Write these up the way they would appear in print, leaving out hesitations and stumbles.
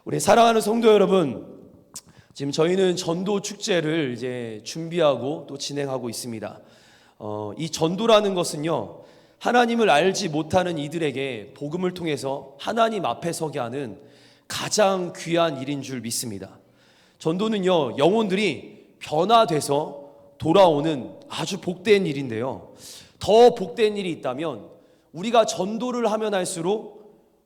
우리 사랑하는 성도 여러분, 지금 저희는 전도 축제를 이제 준비하고 또 진행하고 있습니다. 이 전도라는 것은요, 하나님을 알지 못하는 이들에게 복음을 통해서 하나님 앞에 서게 하는 가장 귀한 일인 줄 믿습니다. 전도는요, 영혼들이 변화돼서 돌아오는 아주 복된 일인데요, 더 복된 일이 있다면 우리가 전도를 하면 할수록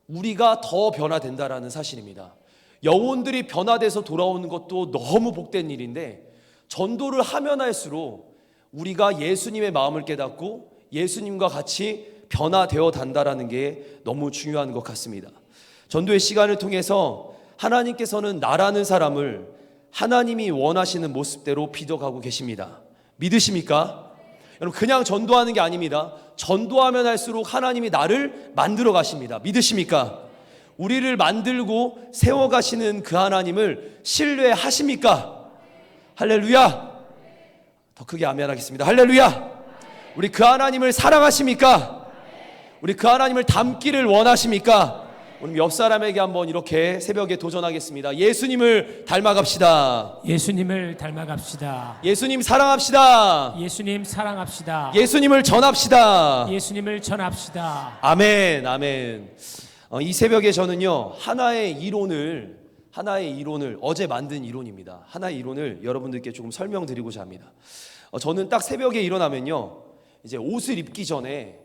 우리가 더 변화된다라는 사실입니다. 영혼들이 변화돼서 돌아오는 것도 너무 복된 일인데, 전도를 하면 할수록 우리가 예수님의 마음을 깨닫고 예수님과 같이 변화되어 간다라는 게 너무 중요한 것 같습니다. 전도의 시간을 통해서 하나님께서는 나라는 사람을 하나님이 원하시는 모습대로 빚어가고 계십니다. 믿으십니까? 여러분, 그냥 전도하는 게 아닙니다. 전도하면 할수록 하나님이 나를 만들어 가십니다. 믿으십니까? 우리를 만들고 세워 가시는 그 하나님을 신뢰하십니까? 할렐루야. 더 크게 아멘 하겠습니다. 할렐루야. 우리 그 하나님을 사랑하십니까? 우리 그 하나님을 닮기를 원하십니까? 오늘 옆 사람에게 한번 이렇게 새벽에 도전하겠습니다. 예수님을 닮아갑시다. 예수님을 닮아갑시다. 예수님 사랑합시다. 예수님 사랑합시다. 예수님을 전합시다. 예수님을 전합시다. 아멘, 아멘. 이 새벽에 저는요, 하나의 이론을 어제 만든 이론입니다. 하나의 이론을 여러분들께 조금 설명드리고자 합니다. 저는 딱 새벽에 일어나면요, 이제 옷을 입기 전에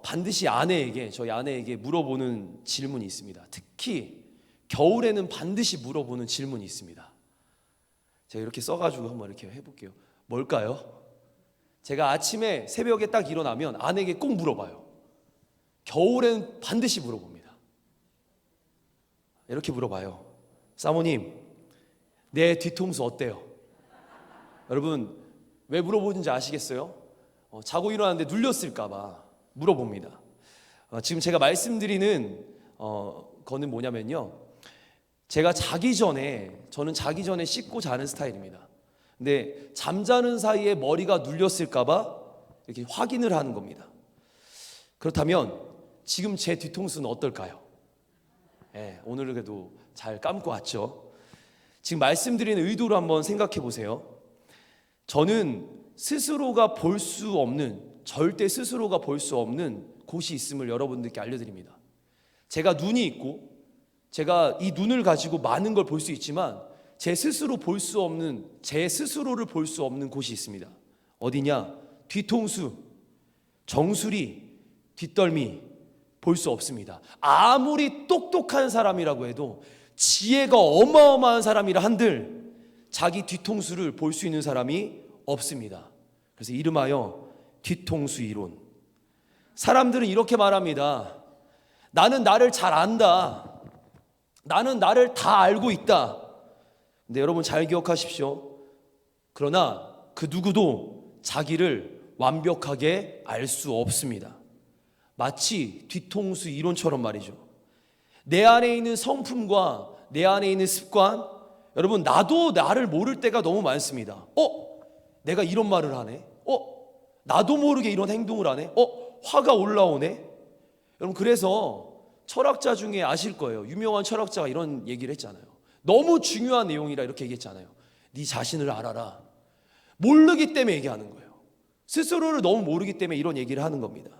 반드시 저희 아내에게 물어보는 질문이 있습니다. 특히 겨울에는 반드시 물어보는 질문이 있습니다. 제가 이렇게 써가지고 한번 이렇게 해볼게요. 뭘까요? 제가 아침에 새벽에 딱 일어나면 아내에게 꼭 물어봐요. 겨울에는 반드시 물어봅니다. 이렇게 물어봐요. 사모님, 내 뒤통수 어때요? 여러분, 왜 물어보는지 아시겠어요? 자고 일어났는데 눌렸을까봐 물어봅니다. 지금 제가 말씀드리는 거는 뭐냐면요, 저는 자기 전에 씻고 자는 스타일입니다. 근데 잠자는 사이에 머리가 눌렸을까봐 이렇게 확인을 하는 겁니다. 그렇다면 지금 제 뒤통수는 어떨까요? 오늘은 그래도 잘 감고 왔죠. 지금 말씀드리는 의도를 한번 생각해 보세요. 저는 절대 스스로가 볼 수 없는 곳이 있음을 여러분들께 알려드립니다. 제가 눈이 있고 제가 이 눈을 가지고 많은 걸 볼 수 있지만 제 스스로를 볼 수 없는 곳이 있습니다. 어디냐? 뒤통수, 정수리, 뒷덜미 볼 수 없습니다. 아무리 똑똑한 사람이라고 해도, 지혜가 어마어마한 사람이라 한들 자기 뒤통수를 볼 수 있는 사람이 없습니다. 그래서 이름하여 뒤통수 이론. 사람들은 이렇게 말합니다. 나는 나를 잘 안다. 나는 나를 다 알고 있다. 근데 여러분 잘 기억하십시오. 그러나 그 누구도 자기를 완벽하게 알 수 없습니다. 마치 뒤통수 이론처럼 말이죠. 내 안에 있는 성품과 내 안에 있는 습관, 여러분, 나도 나를 모를 때가 너무 많습니다. 내가 이런 말을 하네. 나도 모르게 이런 행동을 하네. 화가 올라오네. 여러분, 그래서 철학자 중에 아실 거예요. 유명한 철학자가 이런 얘기를 했잖아요. 너무 중요한 내용이라 이렇게 얘기했잖아요. 네 자신을 알아라. 모르기 때문에 얘기하는 거예요. 스스로를 너무 모르기 때문에 이런 얘기를 하는 겁니다.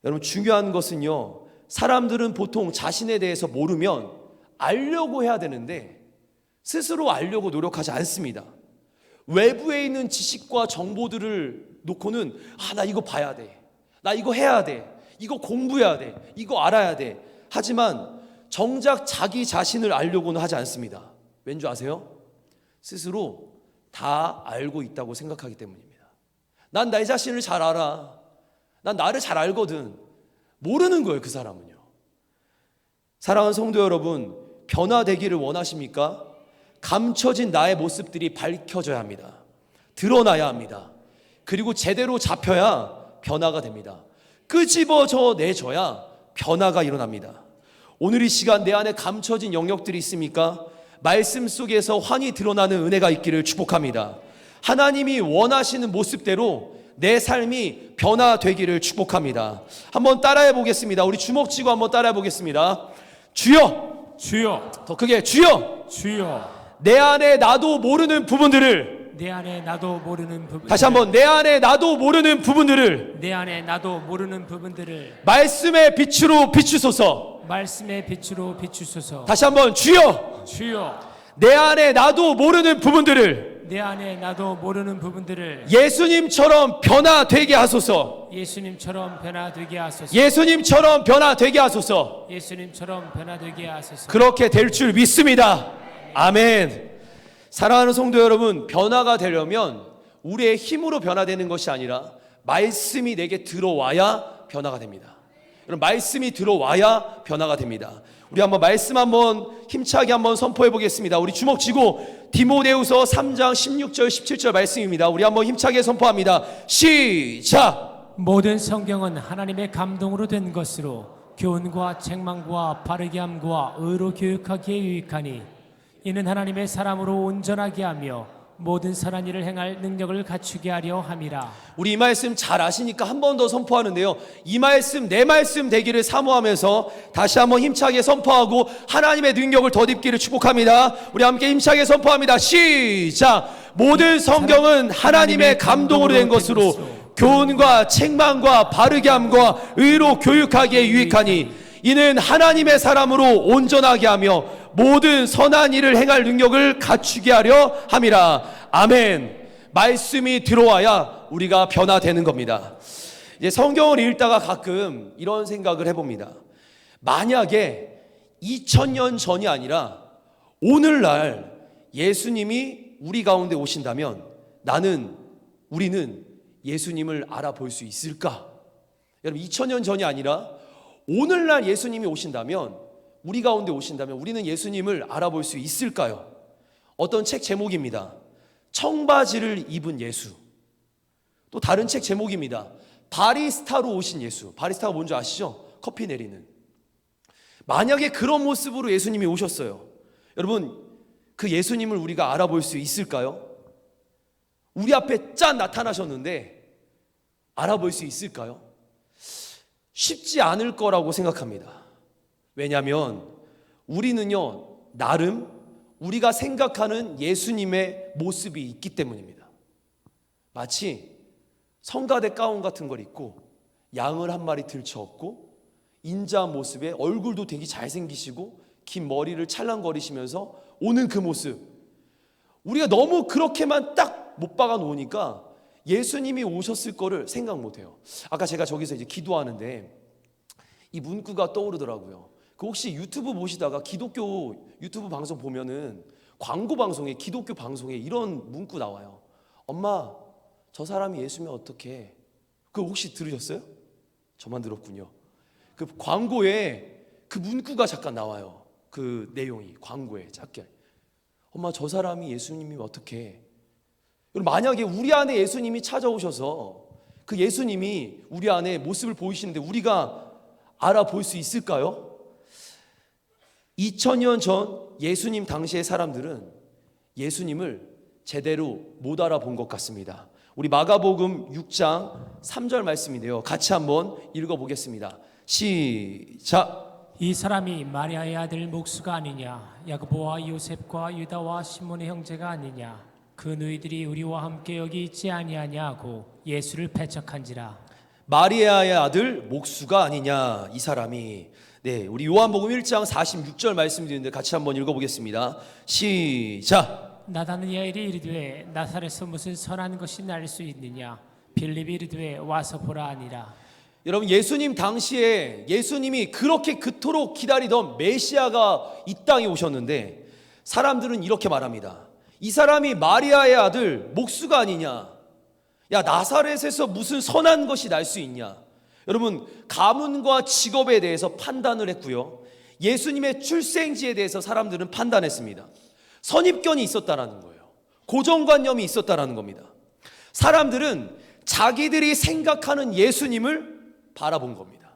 여러분, 중요한 것은요, 사람들은 보통 자신에 대해서 모르면 알려고 해야 되는데 스스로 알려고 노력하지 않습니다. 외부에 있는 지식과 정보들을 놓고는 나 이거 봐야 돼, 나 이거 해야 돼, 이거 공부해야 돼, 이거 알아야 돼. 하지만 정작 자기 자신을 알려고는 하지 않습니다. 왠지 아세요? 스스로 다 알고 있다고 생각하기 때문입니다. 난 내 자신을 잘 알아. 난 나를 잘 알거든. 모르는 거예요, 그 사람은요. 사랑하는 성도 여러분, 변화되기를 원하십니까? 감춰진 나의 모습들이 밝혀져야 합니다. 드러나야 합니다. 그리고 제대로 잡혀야 변화가 됩니다. 끄집어져 내줘야 변화가 일어납니다. 오늘 이 시간 내 안에 감춰진 영역들이 있습니까? 말씀 속에서 환히 드러나는 은혜가 있기를 축복합니다. 하나님이 원하시는 모습대로 내 삶이 변화되기를 축복합니다. 한번 따라해 보겠습니다. 우리 주먹 쥐고 한번 따라해 보겠습니다. 주여, 주여, 더 크게 주여, 주여, 내 안에 나도 모르는 부분들을, 내 안에 나도 모르는 부분. 다시 한번, 내 안에 나도 모르는 부분들을 내 안에 나도 모르는 부분들을 말씀의 빛으로 비추소서. 말씀의 빛으로 비추소서. 다시 한번, 주여, 주여, 내 안에 나도 모르는 부분들을 내 안에 나도 모르는 부분들을 예수님처럼 변화되게 하소서. 예수님처럼 변화되게 하소서. 예수님처럼 변화되게 하소서. 예수님처럼 변화되게 하소서. 그렇게 될 줄 믿습니다. 아멘. 사랑하는 성도 여러분, 변화가 되려면 우리의 힘으로 변화되는 것이 아니라 말씀이 내게 들어와야 변화가 됩니다. 여러분, 말씀이 들어와야 변화가 됩니다. 우리 한번 말씀 한번 힘차게 한번 선포해 보겠습니다. 우리 주먹 쥐고 디모데후서 3장 16절 17절 말씀입니다. 우리 한번 힘차게 선포합니다. 시작. 모든 성경은 하나님의 감동으로 된 것으로 교훈과 책망과 바르게 함과 의로 교육하기에 유익하니 이는 하나님의 사람으로 온전하게 하며 모든 선한 일을 행할 능력을 갖추게 하려 함이라. 우리 이 말씀 잘 아시니까 한 번 더 선포하는데요, 이 말씀 내 말씀 되기를 사모하면서 다시 한번 힘차게 선포하고 하나님의 능력을 덧입기를 축복합니다. 우리 함께 힘차게 선포합니다. 시작. 모든 성경은 하나님의 감동으로 된 것으로 교훈과 책망과 바르게 함과 의로 교육하기에 유익하니 이는 하나님의 사람으로 온전하게 하며 모든 선한 일을 행할 능력을 갖추게 하려 함이라. 아멘. 말씀이 들어와야 우리가 변화되는 겁니다. 이제 성경을 읽다가 가끔 이런 생각을 해봅니다. 만약에 2000년 전이 아니라 오늘날 예수님이 우리 가운데 오신다면 우리는 예수님을 알아볼 수 있을까? 여러분, 2000년 전이 아니라 오늘날 예수님이 오신다면, 우리 가운데 오신다면 우리는 예수님을 알아볼 수 있을까요? 어떤 책 제목입니다. 청바지를 입은 예수. 또 다른 책 제목입니다. 바리스타로 오신 예수. 바리스타가 뭔지 아시죠? 커피 내리는. 만약에 그런 모습으로 예수님이 오셨어요. 여러분, 그 예수님을 우리가 알아볼 수 있을까요? 우리 앞에 짠 나타나셨는데 알아볼 수 있을까요? 쉽지 않을 거라고 생각합니다. 왜냐하면 우리는요, 나름 우리가 생각하는 예수님의 모습이 있기 때문입니다. 마치 성가대 가운 같은 걸 입고 양을 한 마리 들쳐업고 인자한 모습에 얼굴도 되게 잘생기시고 긴 머리를 찰랑거리시면서 오는 그 모습, 우리가 너무 그렇게만 딱 못 박아 놓으니까 예수님이 오셨을 거를 생각 못 해요. 아까 제가 저기서 이제 기도하는데 이 문구가 떠오르더라고요. 그 혹시 유튜브 보시다가 기독교 유튜브 방송 보면은 광고 방송에, 기독교 방송에 이런 문구 나와요. 엄마, 저 사람이 예수면 어떡해? 그거 혹시 들으셨어요? 저만 들었군요. 그 광고에 그 문구가 잠깐 나와요. 그 내용이 광고에 짧게. 엄마, 저 사람이 예수님이면 어떡해? 여러분, 만약에 우리 안에 예수님이 찾아오셔서 그 예수님이 우리 안에 모습을 보이시는데 우리가 알아볼 수 있을까요? 2000년 전 예수님 당시의 사람들은 예수님을 제대로 못 알아본 것 같습니다. 우리 마가복음 6장 3절 말씀인데요, 같이 한번 읽어보겠습니다. 시작. 이 사람이 마리아의 아들 목수가 아니냐? 야고보와 요셉과 유다와 시몬의 형제가 아니냐? 그 너희들이 우리와 함께 여기 있지 아니하냐고 예수를 배척한지라. 마리아의 아들 목수가 아니냐, 이 사람이. 네, 우리 요한복음 1장 46절 말씀드리는데 같이 한번 읽어보겠습니다. 시작. 나다니엘이 이르되 나사렛에서 무슨 선한 것이 날 수 있느냐? 빌립이 이르되 와서 보라 하니라. 여러분, 예수님 당시에 예수님이 그렇게 그토록 기다리던 메시아가 이 땅에 오셨는데 사람들은 이렇게 말합니다. 이 사람이 마리아의 아들 목수가 아니냐? 야, 나사렛에서 무슨 선한 것이 날 수 있냐? 여러분, 가문과 직업에 대해서 판단을 했고요, 예수님의 출생지에 대해서 사람들은 판단했습니다. 선입견이 있었다라는 거예요. 고정관념이 있었다라는 겁니다. 사람들은 자기들이 생각하는 예수님을 바라본 겁니다.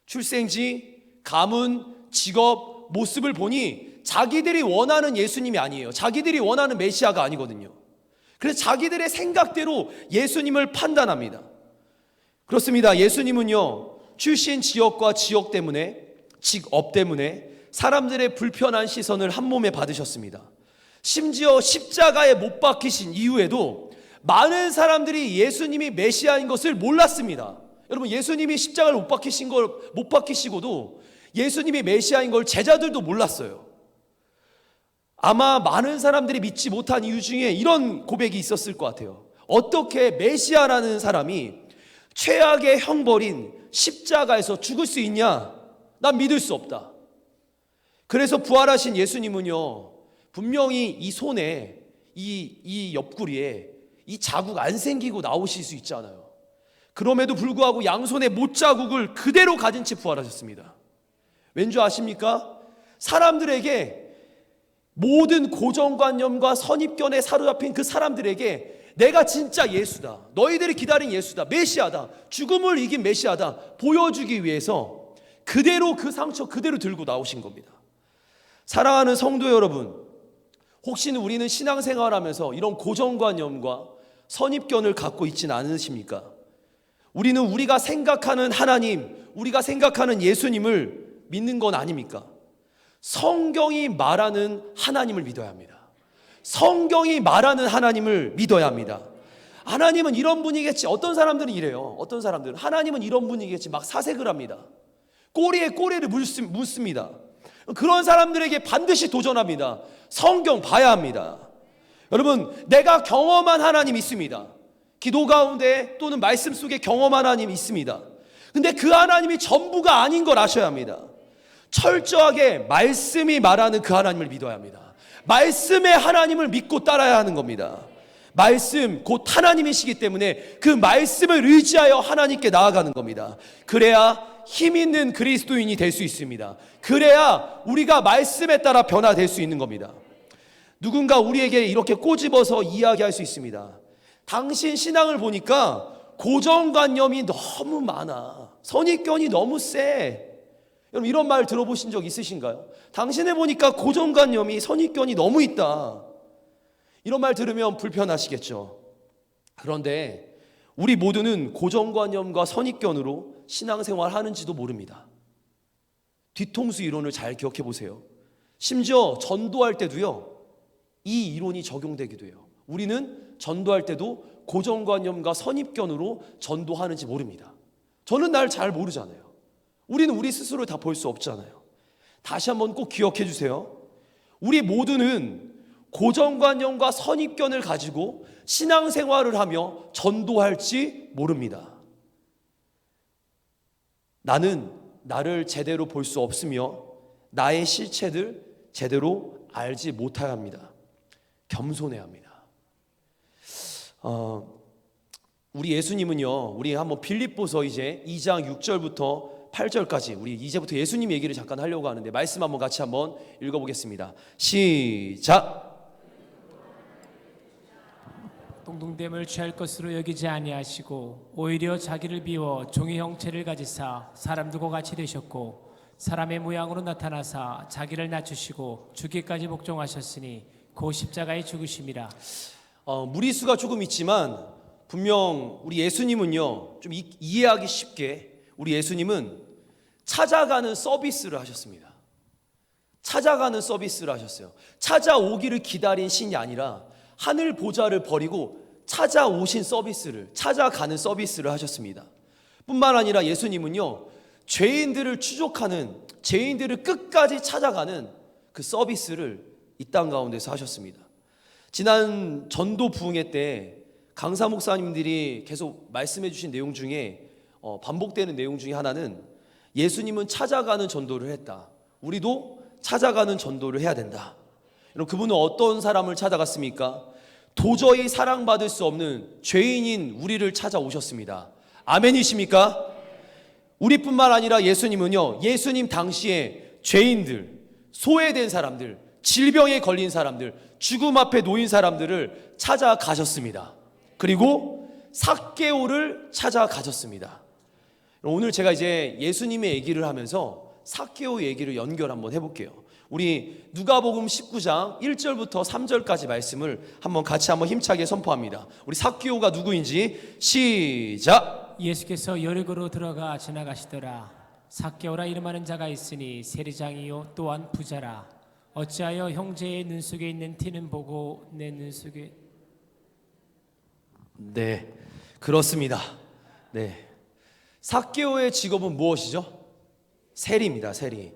출생지, 가문, 직업, 모습을 보니 자기들이 원하는 예수님이 아니에요. 자기들이 원하는 메시아가 아니거든요. 그래서 자기들의 생각대로 예수님을 판단합니다. 그렇습니다. 예수님은요, 출신 지역과 지역 때문에, 직업 때문에 사람들의 불편한 시선을 한 몸에 받으셨습니다. 심지어 십자가에 못 박히신 이후에도 많은 사람들이 예수님이 메시아인 것을 몰랐습니다. 여러분, 예수님이 십자가를 못 박히시고도 예수님이 메시아인 걸 제자들도 몰랐어요. 아마 많은 사람들이 믿지 못한 이유 중에 이런 고백이 있었을 것 같아요. 어떻게 메시아라는 사람이 최악의 형벌인 십자가에서 죽을 수 있냐? 난 믿을 수 없다. 그래서 부활하신 예수님은요, 분명히 이 손에, 이 옆구리에 이 자국 안 생기고 나오실 수 있잖아요. 그럼에도 불구하고 양손에 못자국을 그대로 가진 채 부활하셨습니다. 왠지 아십니까? 사람들에게, 모든 고정관념과 선입견에 사로잡힌 그 사람들에게 내가 진짜 예수다, 너희들이 기다린 예수다, 메시아다, 죽음을 이긴 메시아다 보여주기 위해서 그대로 그 상처 그대로 들고 나오신 겁니다. 사랑하는 성도 여러분, 혹시는 우리는 신앙생활하면서 이런 고정관념과 선입견을 갖고 있지는 않으십니까? 우리는 우리가 생각하는 하나님, 우리가 생각하는 예수님을 믿는 건 아닙니까? 성경이 말하는 하나님을 믿어야 합니다. 성경이 말하는 하나님을 믿어야 합니다. 하나님은 이런 분이겠지. 어떤 사람들은 이래요. 어떤 사람들은 하나님은 이런 분이겠지. 막 사색을 합니다. 꼬리에 꼬리를 묻습니다. 그런 사람들에게 반드시 도전합니다. 성경 봐야 합니다. 여러분, 내가 경험한 하나님 있습니다. 기도 가운데 또는 말씀 속에 경험한 하나님 있습니다. 근데 그 하나님이 전부가 아닌 걸 아셔야 합니다. 철저하게 말씀이 말하는 그 하나님을 믿어야 합니다. 말씀의 하나님을 믿고 따라야 하는 겁니다. 말씀 곧 하나님이시기 때문에 그 말씀을 의지하여 하나님께 나아가는 겁니다. 그래야 힘 있는 그리스도인이 될 수 있습니다. 그래야 우리가 말씀에 따라 변화될 수 있는 겁니다. 누군가 우리에게 이렇게 꼬집어서 이야기할 수 있습니다. 당신 신앙을 보니까 고정관념이 너무 많아, 선입견이 너무 세. 여러분, 이런 말 들어보신 적 있으신가요? 당신을 보니까 고정관념이, 선입견이 너무 있다. 이런 말 들으면 불편하시겠죠. 그런데 우리 모두는 고정관념과 선입견으로 신앙생활 하는지도 모릅니다. 뒤통수 이론을 잘 기억해 보세요. 심지어 전도할 때도요, 이 이론이 적용되기도 해요. 우리는 전도할 때도 고정관념과 선입견으로 전도하는지 모릅니다. 저는 날 잘 모르잖아요. 우리는 우리 스스로 다 볼 수 없잖아요. 다시 한번 꼭 기억해 주세요. 우리 모두는 고정관념과 선입견을 가지고 신앙생활을 하며 전도할지 모릅니다. 나는 나를 제대로 볼 수 없으며 나의 실체를 제대로 알지 못해야 합니다. 겸손해야 합니다. 우리 예수님은요, 우리 한번 빌립보서 이제 2장 6절부터 8절까지 우리 이제부터 예수님 얘기를 잠깐 하려고 하는데 말씀 한번 같이 한번 읽어보겠습니다. 시작. 동등됨을 취할 것으로 여기지 아니하시고 오히려 자기를 비워 종의 형체를 가지사 사람들과 같이 되셨고 사람의 모양으로 나타나사 자기를 낮추시고 죽기까지 복종하셨으니 그 십자가에 죽으심이라. 무리수가 조금 있지만 분명 우리 예수님은요, 좀 이해하기 쉽게 우리 예수님은 찾아가는 서비스를 하셨습니다. 찾아가는 서비스를 하셨어요. 찾아오기를 기다린 신이 아니라 하늘 보좌를 버리고 찾아오신 서비스를, 찾아가는 서비스를 하셨습니다. 뿐만 아니라 예수님은요, 죄인들을 추적하는, 죄인들을 끝까지 찾아가는 그 서비스를 이 땅 가운데서 하셨습니다. 지난 전도 부흥회 때 강사 목사님들이 계속 말씀해 주신 내용 중에 반복되는 내용 중에 하나는 예수님은 찾아가는 전도를 했다. 우리도 찾아가는 전도를 해야 된다. 여러분, 그분은 어떤 사람을 찾아갔습니까? 도저히 사랑받을 수 없는 죄인인 우리를 찾아오셨습니다. 아멘이십니까? 우리뿐만 아니라 예수님은요, 예수님 당시에 죄인들, 소외된 사람들, 질병에 걸린 사람들, 죽음 앞에 놓인 사람들을 찾아가셨습니다. 그리고 삭개오를 찾아가셨습니다. 오늘 제가 이제 예수님의 얘기를 하면서 삭개오 얘기를 연결 한번 해볼게요. 우리 누가복음 19장 1절부터 3절까지 말씀을 같이 힘차게 선포합니다. 우리 삭개오가 누구인지 시작. 예수께서 여리고로 들어가 지나가시더라. 삭개오라 이름하는 자가 있으니 세리장이요 또한 부자라. 어찌하여 형제의 눈 속에 있는 티는 보고 내 눈 속에 네, 그렇습니다. 네, 삭개오의 직업은 무엇이죠? 세리입니다. 세리.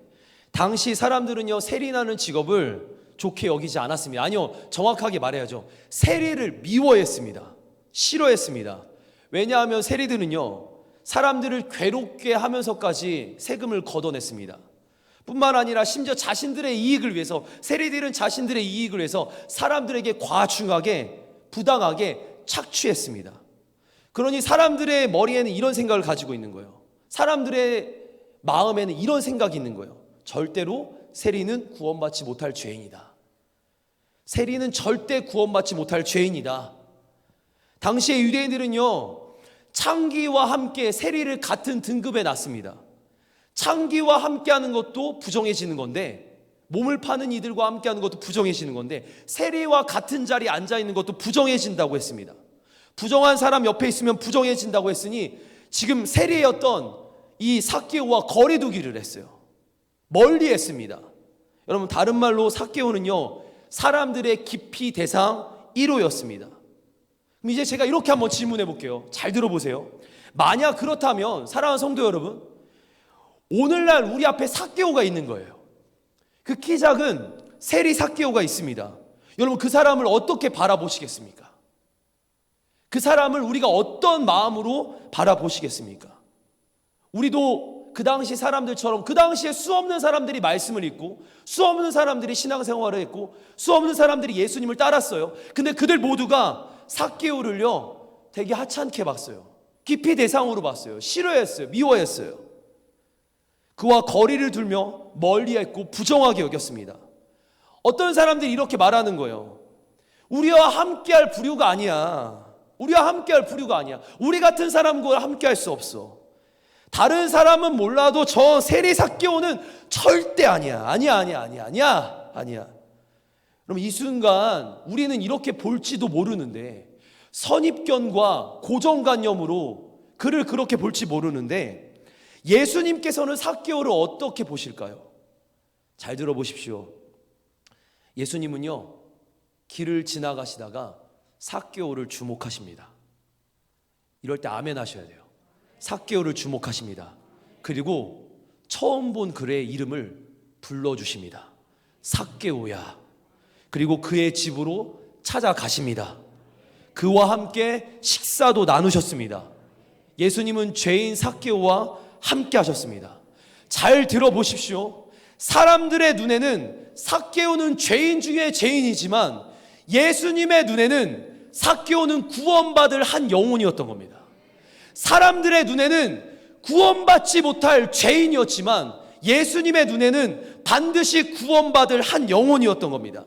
당시 사람들은요, 세리라는 직업을 좋게 여기지 않았습니다. 아니요, 정확하게 말해야죠. 세리를 미워했습니다. 싫어했습니다. 왜냐하면 세리들은요, 사람들을 괴롭게 하면서까지 세금을 걷어냈습니다. 뿐만 아니라 심지어 자신들의 이익을 위해서, 세리들은 자신들의 이익을 위해서 사람들에게 과중하게, 부당하게 착취했습니다. 그러니 사람들의 머리에는 이런 생각을 가지고 있는 거예요. 사람들의 마음에는 이런 생각이 있는 거예요. 절대로 세리는 구원받지 못할 죄인이다. 세리는 절대 구원받지 못할 죄인이다. 당시의 유대인들은요, 창기와 함께 세리를 같은 등급에 놨습니다. 창기와 함께 하는 것도 부정해지는 건데, 몸을 파는 이들과 함께 하는 것도 부정해지는 건데, 세리와 같은 자리에 앉아 있는 것도 부정해진다고 했습니다. 부정한 사람 옆에 있으면 부정해진다고 했으니 지금 세리였던 이 삭개오와 거리 두기를 했어요. 멀리 했습니다. 여러분, 다른 말로 삭개오는요, 사람들의 기피 대상 1호였습니다. 그럼 이제 제가 이렇게 한번 질문해 볼게요. 잘 들어보세요. 만약 그렇다면 사랑하는 성도 여러분, 오늘날 우리 앞에 삭개오가 있는 거예요. 그 키 작은 세리 삭개오가 있습니다. 여러분, 그 사람을 어떻게 바라보시겠습니까? 그 사람을 우리가 어떤 마음으로 바라보시겠습니까? 우리도 그 당시 사람들처럼, 그 당시에 수없는 사람들이 말씀을 읽고, 수없는 사람들이 신앙생활을 했고, 수없는 사람들이 예수님을 따랐어요. 근데 그들 모두가 삭개오를요, 되게 하찮게 봤어요. 기피 대상으로 봤어요. 싫어했어요. 미워했어요. 그와 거리를 두며 멀리했고 부정하게 여겼습니다. 어떤 사람들이 이렇게 말하는 거예요. 우리와 함께할 부류가 아니야. 우리와 함께할 부류가 아니야. 우리 같은 사람과 함께할 수 없어. 다른 사람은 몰라도 저 세리 삭개오는 절대 아니야. 아니야. 그럼 이 순간 우리는 이렇게 볼지도 모르는데, 선입견과 고정관념으로 그를 그렇게 볼지 모르는데, 예수님께서는 삭개오를 어떻게 보실까요? 잘 들어보십시오. 예수님은요, 길을 지나가시다가 삭개오를 주목하십니다. 이럴 때 아멘 하셔야 돼요. 삭개오를 주목하십니다. 그리고 처음 본 그의 이름을 불러주십니다. 삭개오야. 그리고 그의 집으로 찾아가십니다. 그와 함께 식사도 나누셨습니다. 예수님은 죄인 삭개오와 함께 하셨습니다. 잘 들어보십시오. 사람들의 눈에는 삭개오는 죄인 중에 죄인이지만, 예수님의 눈에는 삭개오는 구원받을 한 영혼이었던 겁니다. 사람들의 눈에는 구원받지 못할 죄인이었지만, 예수님의 눈에는 반드시 구원받을 한 영혼이었던 겁니다.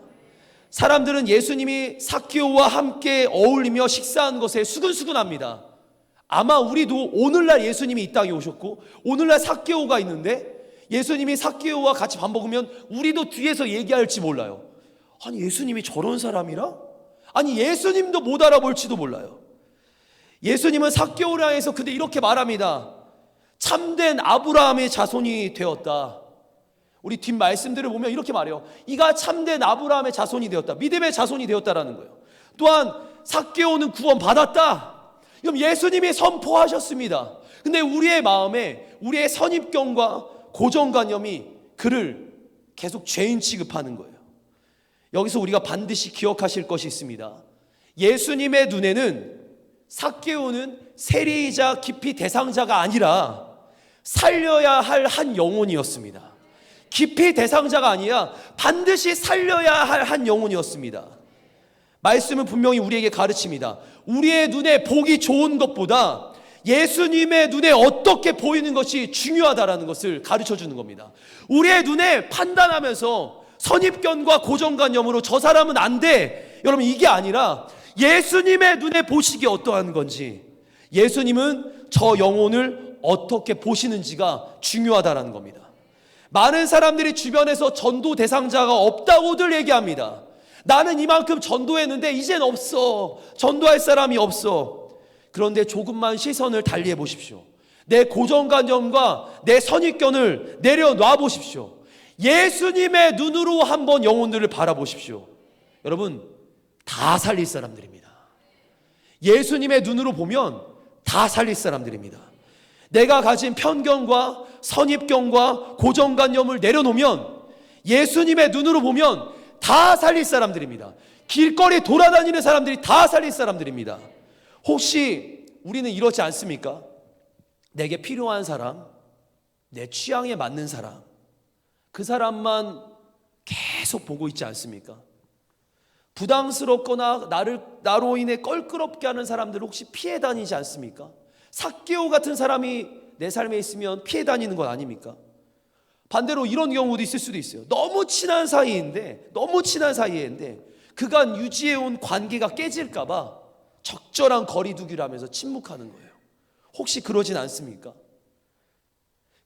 사람들은 예수님이 삭개오와 함께 어울리며 식사한 것에 수근수근합니다. 아마 우리도 오늘날 예수님이 이 땅에 오셨고, 오늘날 삭개오가 있는데, 예수님이 삭개오와 같이 밥 먹으면 우리도 뒤에서 얘기할지 몰라요. 아니, 예수님이 저런 사람이라? 아니, 예수님도 못 알아볼지도 몰라요. 예수님은 삭개오를 향해서 근데 이렇게 말합니다. 참된 아브라함의 자손이 되었다. 우리 뒷 말씀들을 보면 이렇게 말해요. 이가 참된 아브라함의 자손이 되었다. 믿음의 자손이 되었다라는 거예요. 또한 삭개오는 구원받았다. 그럼 예수님이 선포하셨습니다. 근데 우리의 마음에 우리의 선입견과 고정관념이 그를 계속 죄인 취급하는 거예요. 여기서 우리가 반드시 기억하실 것이 있습니다. 예수님의 눈에는 삭개오는 세리이자 기피 대상자가 아니라 살려야 할 한 영혼이었습니다. 기피 대상자가 아니라 반드시 살려야 할 한 영혼이었습니다. 말씀은 분명히 우리에게 가르칩니다. 우리의 눈에 보기 좋은 것보다 예수님의 눈에 어떻게 보이는 것이 중요하다라는 것을 가르쳐 주는 겁니다. 우리의 눈에 판단하면서 선입견과 고정관념으로 저 사람은 안 돼, 여러분, 이게 아니라 예수님의 눈에 보시기에 어떠한 건지, 예수님은 저 영혼을 어떻게 보시는지가 중요하다라는 겁니다. 많은 사람들이 주변에서 전도 대상자가 없다고들 얘기합니다. 나는 이만큼 전도했는데 이젠 없어. 전도할 사람이 없어. 그런데 조금만 시선을 달리해 보십시오. 내 고정관념과 내 선입견을 내려놔 보십시오. 예수님의 눈으로 한번 영혼들을 바라보십시오. 여러분, 다 살릴 사람들입니다. 예수님의 눈으로 보면 다 살릴 사람들입니다. 내가 가진 편견과 선입견과 고정관념을 내려놓으면 예수님의 눈으로 보면 다 살릴 사람들입니다. 길거리 돌아다니는 사람들이 다 살릴 사람들입니다. 혹시 우리는 이렇지 않습니까? 내게 필요한 사람, 내 취향에 맞는 사람, 그 사람만 계속 보고 있지 않습니까? 부담스럽거나 나로 인해 껄끄럽게 하는 사람들 혹시 피해 다니지 않습니까? 삭개오 같은 사람이 내 삶에 있으면 피해 다니는 건 아닙니까? 반대로 이런 경우도 있을 수도 있어요. 너무 친한 사이인데 그간 유지해온 관계가 깨질까 봐 적절한 거리두기를 하면서 침묵하는 거예요. 혹시 그러진 않습니까?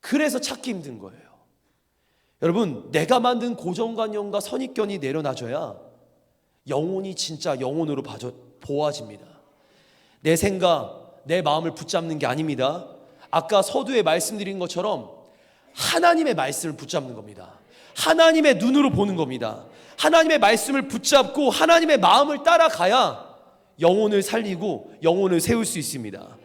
그래서 찾기 힘든 거예요. 여러분, 내가 만든 고정관념과 선입견이 내려놔져야 영혼이 진짜 영혼으로 보아집니다. 내 생각, 내 마음을 붙잡는 게 아닙니다. 아까 서두에 말씀드린 것처럼 하나님의 말씀을 붙잡는 겁니다. 하나님의 눈으로 보는 겁니다. 하나님의 말씀을 붙잡고 하나님의 마음을 따라가야 영혼을 살리고 영혼을 세울 수 있습니다.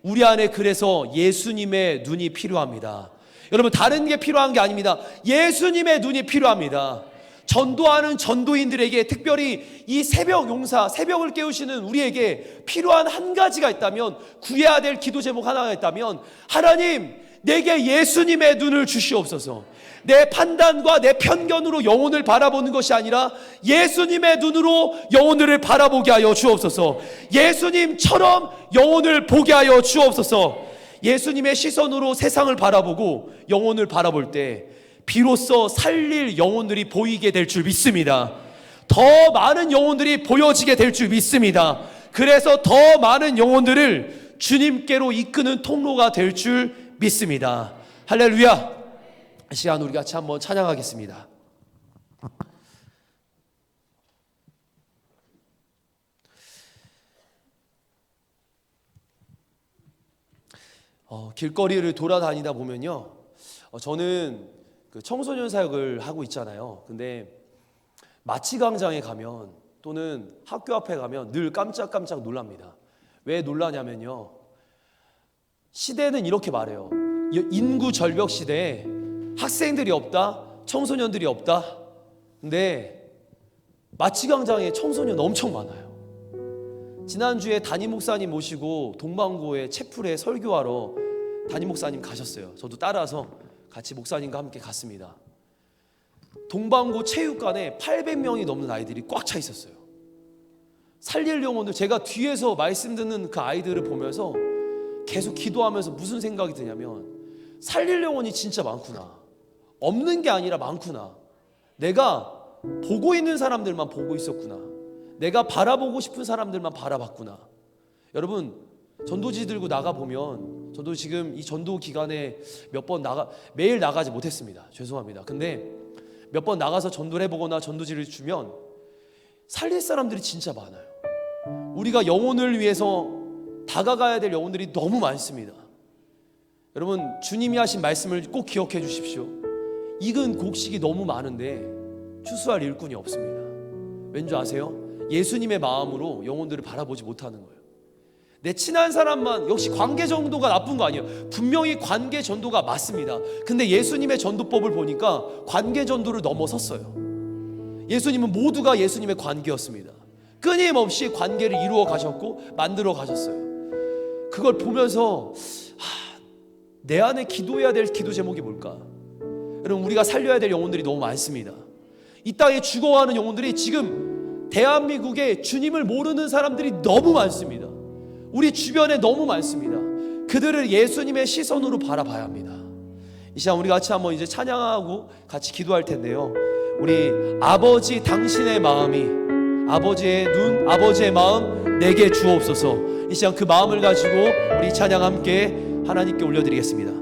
우리 안에 그래서 예수님의 눈이 필요합니다. 여러분, 다른 게 필요한 게 아닙니다. 예수님의 눈이 필요합니다. 전도하는 전도인들에게, 특별히 이 새벽 용사, 새벽을 깨우시는 우리에게 필요한 한 가지가 있다면, 구해야 될 기도 제목 하나가 있다면, 하나님, 내게 예수님의 눈을 주시옵소서. 내 판단과 내 편견으로 영혼을 바라보는 것이 아니라 예수님의 눈으로 영혼을 바라보게 하여 주옵소서. 예수님처럼 영혼을 보게 하여 주옵소서. 예수님의 시선으로 세상을 바라보고 영혼을 바라볼 때 비로소 살릴 영혼들이 보이게 될 줄 믿습니다. 더 많은 영혼들이 보여지게 될 줄 믿습니다. 그래서 더 많은 영혼들을 주님께로 이끄는 통로가 될 줄 믿습니다. 할렐루야. 이 시간 우리 같이 한번 찬양하겠습니다. 길거리를 돌아다니다 보면요, 저는 그 청소년 사역을 하고 있잖아요. 근데 마치광장에 가면 또는 학교 앞에 가면 늘 깜짝깜짝 놀랍니다. 왜 놀라냐면요, 시대는 이렇게 말해요. 인구 절벽 시대에 학생들이 없다, 청소년들이 없다. 근데 마치광장에 청소년 엄청 많아요. 지난주에 담임 목사님 모시고 동방고에 채플에 설교하러 담임 목사님 가셨어요. 저도 따라서 같이 목사님과 함께 갔습니다. 동방고 체육관에 800명이 넘는 아이들이 꽉 차 있었어요. 살릴 영혼들, 제가 뒤에서 말씀 듣는 그 아이들을 보면서 계속 기도하면서 무슨 생각이 드냐면, 살릴 영혼이 진짜 많구나. 없는 게 아니라 많구나. 내가 보고 있는 사람들만 보고 있었구나. 내가 바라보고 싶은 사람들만 바라봤구나. 여러분, 전도지 들고 나가보면, 저도 지금 이 전도 기간에 몇 번 매일 나가지 못했습니다. 죄송합니다. 근데 몇 번 나가서 전도를 해보거나 전도지를 주면 살릴 사람들이 진짜 많아요. 우리가 영혼을 위해서 다가가야 될 영혼들이 너무 많습니다. 여러분, 주님이 하신 말씀을 꼭 기억해 주십시오. 익은 곡식이 너무 많은데 추수할 일꾼이 없습니다. 왠지 아세요? 예수님의 마음으로 영혼들을 바라보지 못하는 거예요. 내 친한 사람만, 역시 관계 정도가 나쁜 거 아니에요. 분명히 관계 전도가 맞습니다. 근데 예수님의 전도법을 보니까 관계 전도를 넘어섰어요. 예수님은 모두가 예수님의 관계였습니다. 끊임없이 관계를 이루어 가셨고 만들어 가셨어요. 그걸 보면서 내 안에 기도해야 될 기도 제목이 뭘까? 여러분, 우리가 살려야 될 영혼들이 너무 많습니다. 이 땅에 죽어가는 영혼들이 지금 대한민국에 주님을 모르는 사람들이 너무 많습니다. 우리 주변에 너무 많습니다. 그들을 예수님의 시선으로 바라봐야 합니다. 이 시간 우리 같이 한번 이제 찬양하고 같이 기도할 텐데요, 우리 아버지, 당신의 마음이, 아버지의 눈, 아버지의 마음 내게 주옵소서. 이 시간 그 마음을 가지고 우리 찬양 함께 하나님께 올려드리겠습니다.